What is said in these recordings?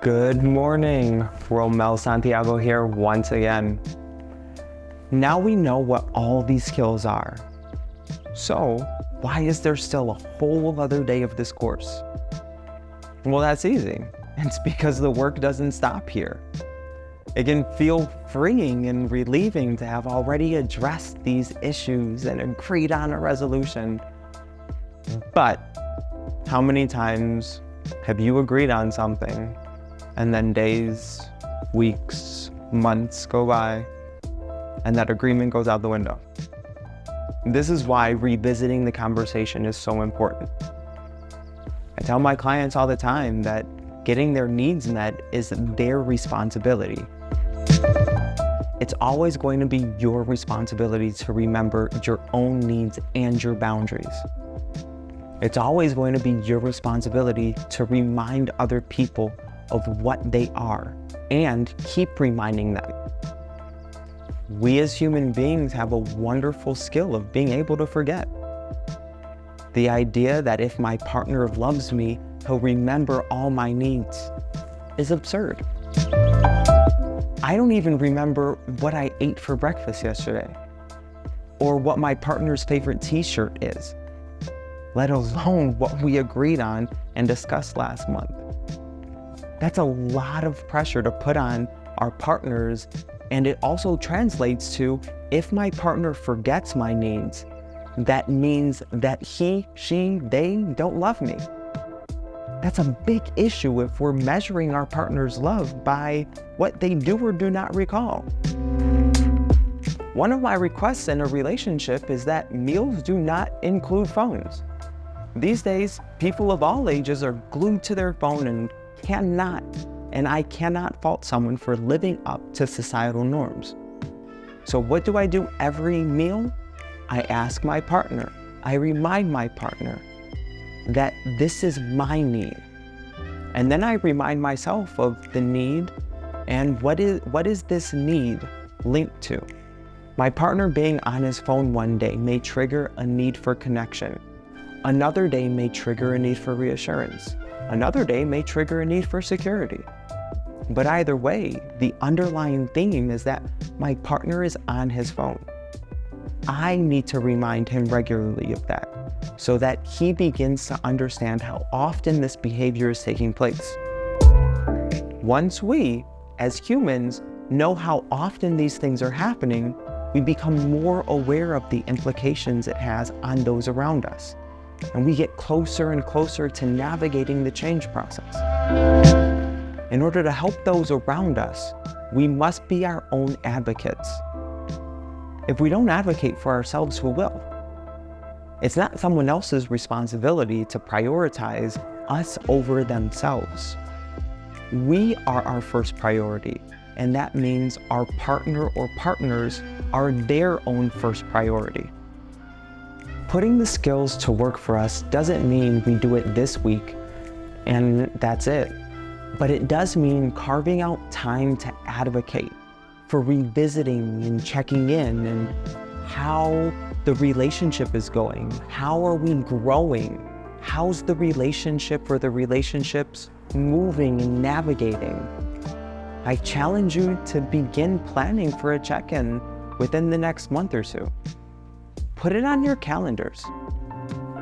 Good morning, Romel Santiago here once again. Now we know what all these skills are. So why is there still a whole other day of this course? Well, that's easy. It's because the work doesn't stop here. It can feel freeing and relieving to have already addressed these issues and agreed on a resolution. But how many times have you agreed on something and then days, weeks, months go by and that agreement goes out the window? This is why revisiting the conversation is so important. I tell my clients all the time that getting their needs met is their responsibility. It's always going to be your responsibility to remember your own needs and your boundaries. It's always going to be your responsibility to remind other people of what they are and keep reminding them. We as human beings have a wonderful skill of being able to forget. The idea that if my partner loves me, he'll remember all my needs is absurd. I don't even remember what I ate for breakfast yesterday or what my partner's favorite t-shirt is, let alone what we agreed on and discussed last month. That's a lot of pressure to put on our partners, and it also translates to, if my partner forgets my needs, that means that he, she, they don't love me. That's a big issue if we're measuring our partner's love by what they do or do not recall. One of my requests in a relationship is that meals do not include phones. These days, people of all ages are glued to their phone and I cannot fault someone for living up to societal norms. So what do I do every meal? I ask my partner, I remind my partner that this is my need. And then I remind myself of the need and what is this need linked to? My partner being on his phone one day may trigger a need for connection. Another day may trigger a need for reassurance. Another day may trigger a need for security. But either way, the underlying theme is that my partner is on his phone. I need to remind him regularly of that so that he begins to understand how often this behavior is taking place. Once we, as humans, know how often these things are happening, we become more aware of the implications it has on those around us. And we get closer and closer to navigating the change process. In order to help those around us, we must be our own advocates. If we don't advocate for ourselves, who will? It's not someone else's responsibility to prioritize us over themselves. We are our first priority, and that means our partner or partners are their own first priority. Putting the skills to work for us doesn't mean we do it this week and that's it. But it does mean carving out time to advocate for revisiting and checking in and how the relationship is going. How are we growing? How's the relationship or the relationships moving and navigating? I challenge you to begin planning for a check-in within the next month or so. Put it on your calendars.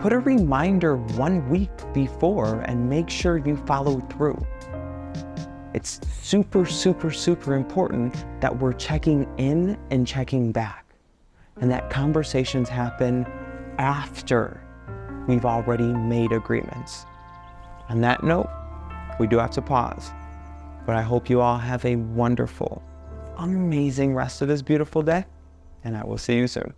Put a reminder 1 week before and make sure you follow through. It's super, super, super important that we're checking in and checking back, and that conversations happen after we've already made agreements. On that note, we do have to pause, but I hope you all have a wonderful, amazing rest of this beautiful day, and I will see you soon.